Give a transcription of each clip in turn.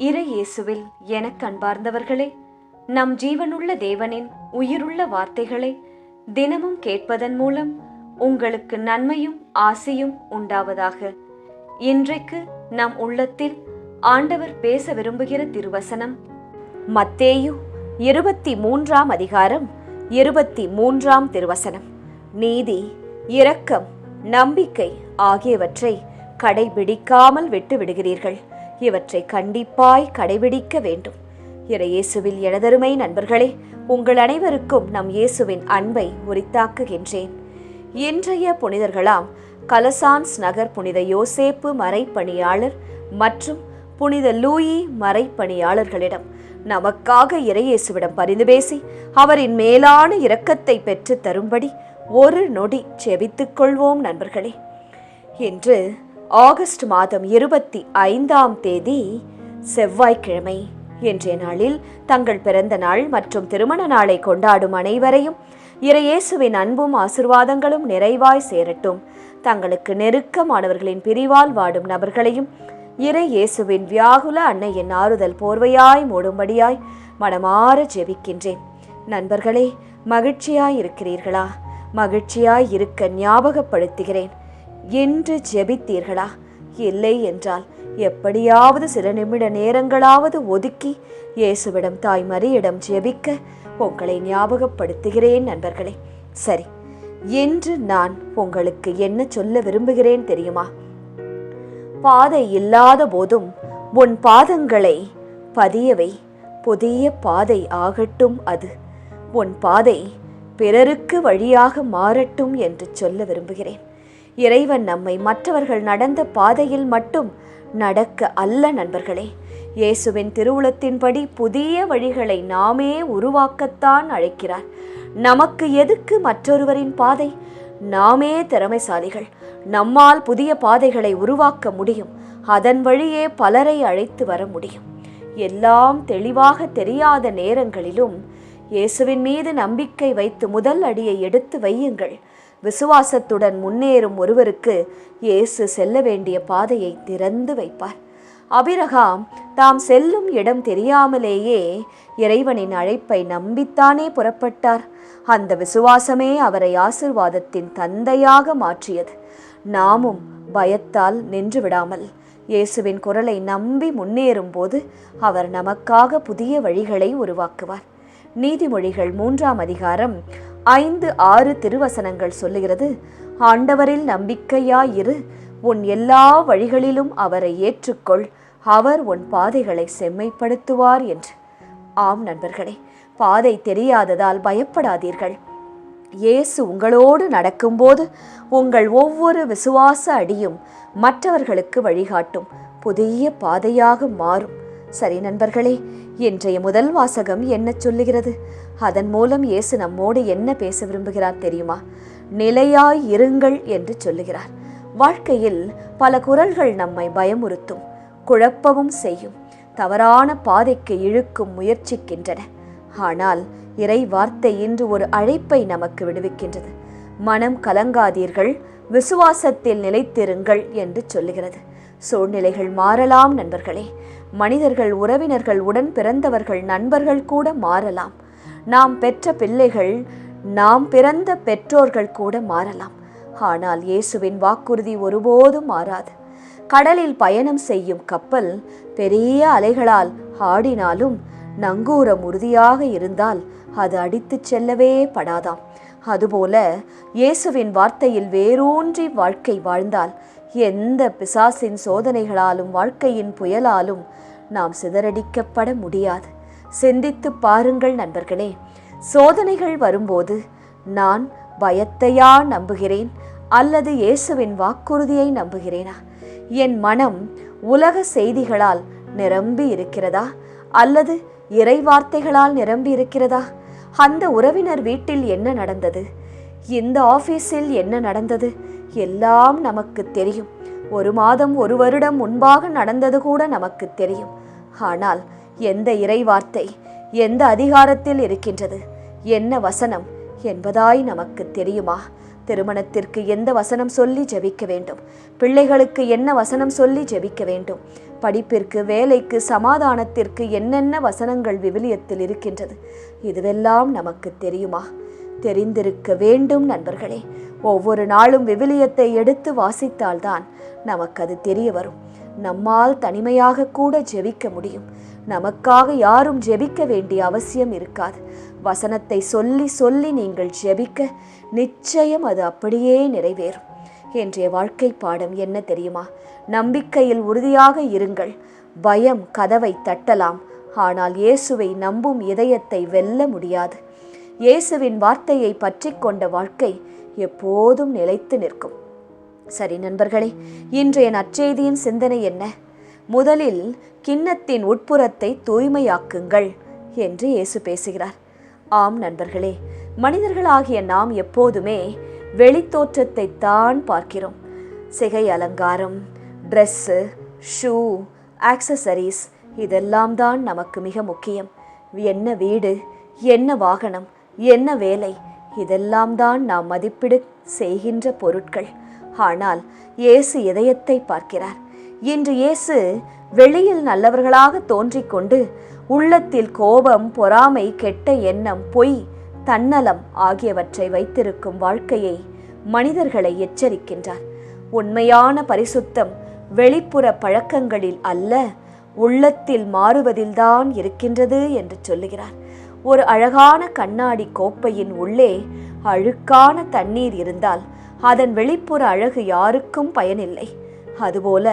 இறை இயேசுவில் எனக் அன்பார்ந்தவர்களே, நம் ஜீவனுள்ள தேவனின் உயிருள்ள வார்த்தைகளை தினமும் கேட்பதன் மூலம் உங்களுக்கு நன்மையும் ஆசையும் உண்டாவதாக. இன்றைக்கு நம் உள்ளத்தில் ஆண்டவர் பேச விரும்புகிற திருவசனம் மத்தேயு 23ஆம் அதிகாரம் 23ஆம் திருவசனம். நீதி, இரக்கம், நம்பிக்கை ஆகியவற்றை கடைபிடிக்காமல் விட்டு விடுகிறீர்கள். இவற்றை கண்டிப்பாய் கடைபிடிக்க வேண்டும். இறை இயேசுவில் எனதருமை நண்பர்களே, உங்கள் அனைவருக்கும் நம் இயேசுவின் அன்பை உரித்தாக்குகின்றேன். இன்றைய புனிதர்களாம் கலசான்ஸ் நகர் புனித யோசேப்பு மறைப்பணியாளர் மற்றும் புனித லூயி மறைப்பணியாளர்களிடம் நமக்காக இறை இயேசுவிடம் பரிந்து பேசி அவரின் மேலான இரக்கத்தை பெற்று தரும்படி ஒரு நொடி செபித்துக் கொள்வோம் நண்பர்களே. இன்று ஆகஸ்ட் மாதம் 25ஆம் தேதி செவ்வாய்க்கிழமை. இன்றைய நாளில் தங்கள் பிறந்த நாள் மற்றும் திருமண நாளை கொண்டாடும் அனைவரையும் இறை இயேசுவின் அன்பும் ஆசிர்வாதங்களும் நிறைவாய் சேரட்டும். தங்களுக்கு நெருக்கமானவர்களின் பிரிவால் வாடும் நபர்களையும் இறை இயேசுவின் வியாகுல அன்னையின் ஆறுதல் போர்வையாய் மூடும்படியாய் மனமாற ஜெபிக்கின்றேன். நண்பர்களே, மகிழ்ச்சியாய் இருக்கிறீர்களா? மகிழ்ச்சியாய் இருக்க ஞாபகப்படுத்துகிறேன். என்று ஜெபித்தீர்களா? இல்லை என்றால் எப்படியாவது சில நிமிட நேரங்களாவது ஒதுக்கி இயேசுவிடம் தாய் மரியிடம் ஜெபிக்க உங்களை ஞாபகப்படுத்துகிறேன் நண்பர்களே. சரி, என்று நான் உங்களுக்கு என்ன சொல்ல விரும்புகிறேன் தெரியுமா? பாதை இல்லாத போதும் உன் பாதங்களை பதியவை, புதிய பாதை ஆகட்டும். அது உன் பாதை பிறருக்கு வழியாக மாறட்டும் என்று சொல்ல விரும்புகிறேன். இறைவன் நம்மை மற்றவர்கள் நடந்த பாதையில் மட்டும் நடக்க அல்ல நண்பர்களே, இயேசுவின் திருவுளத்தின்படி புதிய வழிகளை நாமே உருவாக்கத்தான் அழைக்கிறார். நமக்கு எதுக்கு மற்றொருவரின் பாதை? நாமே திறமைசாலிகள். நம்மால் புதிய பாதைகளை உருவாக்க முடியும். அதன் வழியே பலரை அழைத்து வர முடியும். எல்லாம் தெளிவாக தெரியாத நேரங்களிலும் இயேசுவின் மீது நம்பிக்கை வைத்து முதல் அடியை எடுத்து வையுங்கள். விசுவாசத்துடன் முன்னேறும் ஒருவருக்கு இயேசு செல்ல வேண்டிய பாதையை திறந்து வைப்பார். ஆபிரகாம் தாம் செல்லும் இடம் தெரியாமலேயே இறைவனின் அழைப்பை நம்பித்தானே புறப்பட்டார். அந்த விசுவாசமே அவரை ஆசீர்வாதத்தின் தந்தையாக மாற்றியது. நாமும் பயத்தால் நின்று விடாமல் இயேசுவின் குரலை நம்பி முன்னேறும் போது அவர் நமக்காக புதிய வழிகளை உருவாக்குவார். நீதிமொழிகள் 3ஆம் அதிகாரம் 5-6 திருவசனங்கள் சொல்லுகிறது, ஆண்டவரில் நம்பிக்கையாயிரு, உன் எல்லா வழிகளிலும் அவரை ஏற்றுக்கொள், அவர் உன் பாதைகளை செம்மைப்படுத்துவார் என்று. ஆம் நண்பர்களே, பாதை தெரியாததால் பயப்படாதீர்கள். இயேசு உங்களோடு நடக்கும்போது உங்கள் ஒவ்வொரு விசுவாச அடியும் மற்றவர்களுக்கு வழிகாட்டும் புதிய பாதையாக மாறும். சரி நண்பர்களே, இன்றைய முதல் வாசகம் என்ன சொல்லுகிறது? அதன் மூலம் இயேசு நம்மோடு என்ன பேச விரும்புகிறார் தெரியுமா? நிலையாய் இருங்கள் என்று சொல்லுகிறார். வாழ்க்கையில் பல குரல்கள் நம்மை பயமுறுத்தும், குழப்பவும் செய்யும், தவறான பாதைக்கு இழுக்கும் முயற்சிக்கின்றன. ஆனால் இறை வார்த்தை இன்று ஒரு அழைப்பை நமக்கு விடுவிக்கின்றது. மனம் கலங்காதீர்கள், விசுவாசத்தில் நிலைத்திருங்கள் என்று சொல்லுகிறது. சூழ்நிலைகள் மாறலாம் நண்பர்களே. மனிதர்கள், உறவினர்கள், உடன் பிறந்தவர்கள், நண்பர்கள் கூட மாறலாம். நாம் பெற்ற பிள்ளைகள், நாம் பிறந்த பெற்றோர்கள் கூட மாறலாம். ஆனால் இயேசுவின் வாக்குறுதி ஒருபோதும் மாறாது. கடலில் பயணம் செய்யும் கப்பல் பெரிய அலைகளால் ஆடினாலும் நங்கூரம் உறுதியாக இருந்தால் அது அடித்துச் செல்லவே படாதாம். அதுபோல இயேசுவின் வார்த்தையில் வேரூன்றி வாழ்க்கை வாழ்ந்தால் எந்த பிசாசின் சோதனைகளாலும் வாழ்க்கையின் புயலாலும் நாம் சிதறடிக்கப்பட முடியாது. சிந்தித்து பாருங்கள் நண்பர்களே. சோதனைகள் வரும்போது நான் பயத்தையா நம்புகிறேன் அல்லது இயேசுவின் வாக்குறுதியை நம்புகிறேனா? என் மனம் உலக செய்திகளால் நிரம்பி இருக்கிறதா அல்லது இறை வார்த்தைகளால் நிரம்பி இருக்கிறதா? அந்த உறவினர் வீட்டில் என்ன நடந்தது? இந்த ஆபீஸில் என்ன நடந்தது? எல்லாம் நமக்கு தெரியும். 1 மாதம் 1 வருடம் முன்பாக நடந்தது கூட நமக்கு தெரியும். ஆனால் எந்த இறை வார்த்தை எந்த அதிகாரத்தில் இருக்கின்றது, என்ன வசனம் என்பதாய் நமக்கு தெரியுமா? திருமணத்திற்கு எந்த வசனம் சொல்லி ஜெபிக்க வேண்டும், பிள்ளைகளுக்கு என்ன வசனம் சொல்லி ஜெபிக்க வேண்டும், படிப்பிற்கு, வேலைக்கு, சமாதானத்திற்கு என்னென்ன வசனங்கள் விவிலியத்தில் இருக்கின்றது, இதுவெல்லாம் நமக்கு தெரியுமா? தெரிந்திருக்க வேண்டும் நண்பர்களே. ஒவ்வொரு நாளும் விவிலியத்தை எடுத்து வாசித்தால்தான் நமக்கு அது தெரிய வரும். நம்மால் தனிமையாக கூட ஜெபிக்க முடியும். நமக்காக யாரும் ஜெபிக்க வேண்டிய அவசியம் இருக்காது. வசனத்தை சொல்லி சொல்லி நீங்கள் ஜெபிக்க நிச்சயம் அது அப்படியே நிறைவேறும். இன்றைய வாழ்க்கை பாடம் என்ன தெரியுமா? நம்பிக்கையில் உறுதியாக இருங்கள். பயம் கதவை தட்டலாம், ஆனால் இயேசுவை நம்பும் இதயத்தை வெல்ல முடியாது. இயேசுவின் வார்த்தையை பற்றி கொண்ட வாழ்க்கை எப்போதும் நிலைத்து நிற்கும். சரி நண்பர்களே, இன்றைய நற்செய்தியின் சிந்தனை என்ன? முதலில் கிண்ணத்தின் உட்புறத்தை தூய்மையாக்குங்கள் என்று இயேசு பேசுகிறார். ஆம் நண்பர்களே, மனிதர்களாகிய நாம் எப்போதுமே வெளித்தோற்றத்தை தான் பார்க்கிறோம். சிகை அலங்காரம், ட்ரெஸ்ஸு, ஷூ, ஆக்சசரிஸ் இதெல்லாம் தான் நமக்கு மிக முக்கியம். என்ன வீடு, என்ன வாகனம், என்ன வேலை, இதெல்லாம் தான் நாம் மதிப்பீடு செய்கின்ற பொருட்கள். ஆனால் இயேசு இதயத்தை பார்க்கிறார். இன்று இயேசு வெளியில் நல்லவர்களாக தோன்றிக்கொண்டு உள்ளத்தில் கோபம், பொறாமை, கெட்ட எண்ணம், பொய், தன்னலம் ஆகியவற்றை வைத்திருக்கும் வாழ்க்கையை மனிதர்களை எச்சரிக்கின்றார். உண்மையான பரிசுத்தம் வெளிப்புற பழக்கங்களில் அல்ல, உள்ளத்தில் மாறுவதில்தான் இருக்கின்றது என்று சொல்லுகிறார். ஒரு அழகான கண்ணாடி கோப்பையின் உள்ளே அழுக்கான தண்ணீர் இருந்தால் அதன் வெளிப்புற அழகு யாருக்கும் பயனில்லை. அதுபோல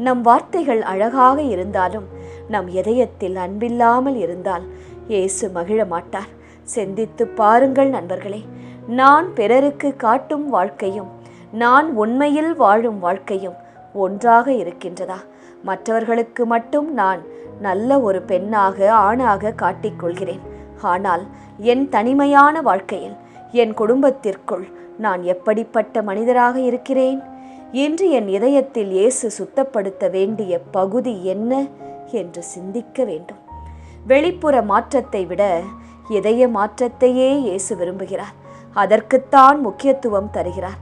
நம் வார்த்தைகள் அழகாக இருந்தாலும் நம் இதயத்தில் அன்பில்லாமல் இருந்தால் இயேசு மகிழ மாட்டார். சிந்தித்து பாருங்கள் நண்பர்களே. நான் பிறருக்கு காட்டும் வாழ்க்கையும் நான் உண்மையில் வாழும் வாழ்க்கையும் ஒன்றாக இருக்கின்றதா? மற்றவர்களுக்கு மட்டும் நான் நல்ல ஒரு பெண்ணாக, ஆணாக காட்டிக்கொள்கிறேன். ஆனால் என் தனிமையான வாழ்க்கையில், என் குடும்பத்திற்குள் நான் எப்படிப்பட்ட மனிதராக இருக்கிறேன்? இன்று என் இதயத்தில் இயேசு சுத்தப்படுத்த வேண்டிய பகுதி என்ன என்று சிந்திக்க வேண்டும். வெளிப்புற மாற்றத்தை விட இதய மாற்றத்தையே இயேசு விரும்புகிறார். அதற்குத்தான் முக்கியத்துவம் தருகிறார்.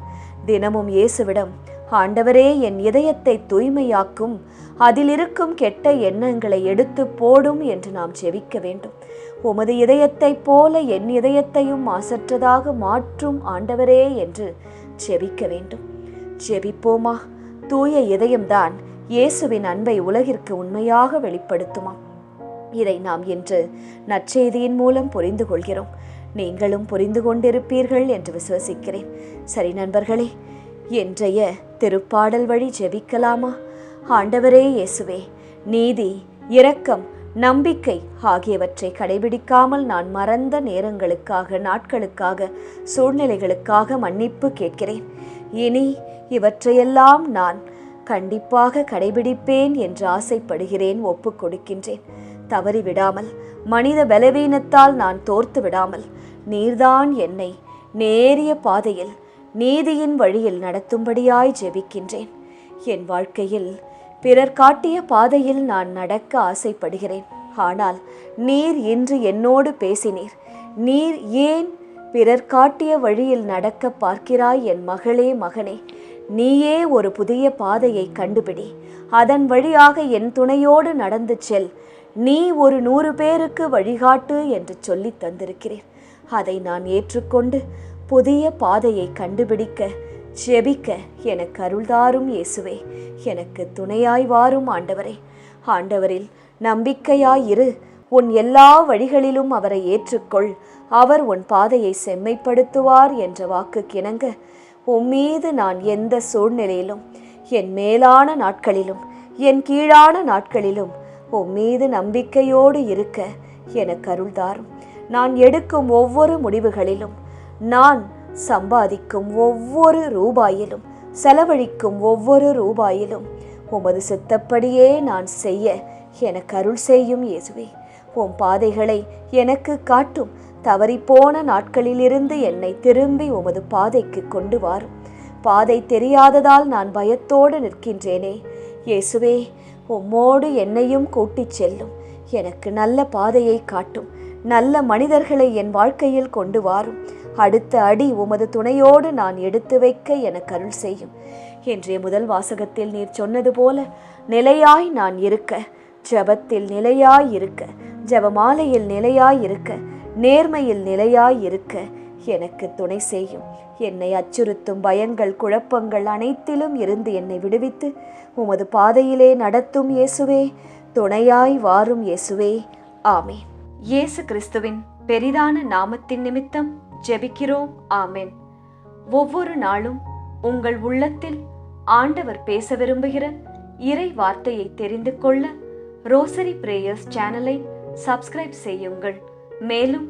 தினமும் இயேசுவிடம், ஆண்டவரே, என் இதயத்தை தூய்மையாக்கும், அதில் இருக்கும் கெட்ட எண்ணங்களை எடுத்து போடும் என்று நாம் ஜெபிக்க வேண்டும். உமது இதயத்தைப் போல என் இதயத்தையும் மாசற்றதாக மாற்றும் ஆண்டவரே என்று ஜெபிக்க வேண்டும். ஜெபிப்போமா? தூய இதயம்தான் இயேசுவின் அன்பை உலகிற்கு உண்மையாக வெளிப்படுத்துமா? இதை நாம் இன்று நற்செய்தியின் மூலம் புரிந்து கொள்கிறோம். நீங்களும் புரிந்து கொண்டிருப்பீர்கள் என்று விசுவசிக்கிறேன். சரி நண்பர்களே, இன்றைய திருப்பாடல் வழி ஜெபிக்கலாமா? ஆண்டவரே இயேசுவே, நீதி, இரக்கம், நம்பிக்கை ஆகியவற்றை கடைபிடிக்காமல் நான் மறந்த நேரங்களுக்காக, நாட்களுக்காக, சூழ்நிலைகளுக்காக மன்னிப்பு கேட்கிறேன். இனி இவற்றையெல்லாம் நான் கண்டிப்பாக கடைபிடிப்பேன் என்று ஆசைப்படுகிறேன், ஒப்புக் கொடுக்கின்றேன். தவறிவிடாமல், மனித பலவீனத்தால் நான் தோர்த்து விடாமல், நீர்தான் என்னை நேரிய பாதையில், நீதியின் வழியில் நடத்தும்படியாய் ஜெபிக்கின்றேன். என் வாழ்க்கையில் பிறர் காட்டிய பாதையில் நான் நடக்க ஆசைப்படுகிறேன். ஆனால் நீர் இன்று என்னோடு பேசினீர். நீர் ஏன் பிறர் காட்டிய வழியில் நடக்க பார்க்கிறாய்? என் மகளே, மகனே, நீயே ஒரு புதிய பாதையை கண்டுபிடி. அதன் வழியாக என் துணையோடு நடந்து செல். நீ ஒரு 100 பேருக்கு வழிகாட்டு என்று சொல்லி தந்திருக்கிறேன். அதை நான் ஏற்றுக்கொண்டு புதிய பாதையை கண்டுபிடிக்க, ஜெபிக்க எனக்கு அருள்தாரும் இயேசுவே. எனக்கு துணையாய் வாரும் ஆண்டவரே. ஆண்டவரில் நம்பிக்கையாயிரு. உன் எல்லா வழிகளிலும் அவரை ஏற்றுக்கொள். அவர் உன் பாதையை செம்மைப்படுத்துவார் என்ற வாக்குக்கிணங்க உம்மீது நான் எந்த சூழ்நிலையிலும், என் மேலான நாட்களிலும், என் கீழான நாட்களிலும் உம்மீது நம்பிக்கையோடு இருக்க எனக்கு அருள்தாரும். நான் எடுக்கும் ஒவ்வொரு முடிவுகளிலும், நான் சம்பாதிக்கும் ஒவ்வொரு ரூபாயிலும், செலவழிக்கும் ஒவ்வொரு ரூபாயிலும் உமது சித்தப்படியே நான் செய்ய எனக்கு அருள் செய்யும் இயேசுவே. உம் பாதைகளை எனக்கு காட்டும். தவறிப்போன நாட்களிலிருந்து என்னை திரும்பி உமது பாதைக்கு கொண்டு வாரும். பாதை தெரியாததால் நான் பயத்தோடு நிற்கின்றேனே இயேசுவே, உம்மோடு என்னையும் கூட்டிச் செல்லும். எனக்கு நல்ல பாதையை காட்டும். நல்ல மனிதர்களை என் வாழ்க்கையில் கொண்டு வாரும். அடுத்த அடி உமது துணையோடு நான் எடுத்து வைக்க எனக்கு அருள் செய்யும். இன்றைய முதல் வாசகத்தில் நீர் சொன்னது போல நிலையாய் நான் இருக்க, ஜபத்தில் நிலையாய் இருக்க, ஜபமாலையில் நிலையாய் இருக்க, நேர்மையில் நிலையாய் இருக்க எனக்கு துணை செய்யும். என்னை அச்சுறுத்தும் பயங்கள், குழப்பங்கள் அனைத்திலும் இருந்து என்னை விடுவித்து உமது பாதையிலே நடத்தும் இயேசுவே, துணையாய் வாரும் இயேசுவே. ஆமென். இயேசு கிறிஸ்துவின் பெரிதான நாமத்தின் நிமித்தம் ஜெபிக்கிறோம். ஆமென். ஒவ்வொரு நாளும் உங்கள் உள்ளத்தில் ஆண்டவர் பேச விரும்புகிற இறை வார்த்தையை தெரிந்து கொள்ள ரோசரி பிரேயர்ஸ் சேனலை சப்ஸ்கிரைப் செய்யுங்கள். மேலும்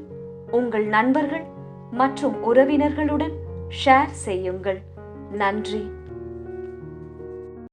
உங்கள் நண்பர்கள் மற்றும் உறவினர்களுடன் ஷேர் செய்யுங்கள். நன்றி.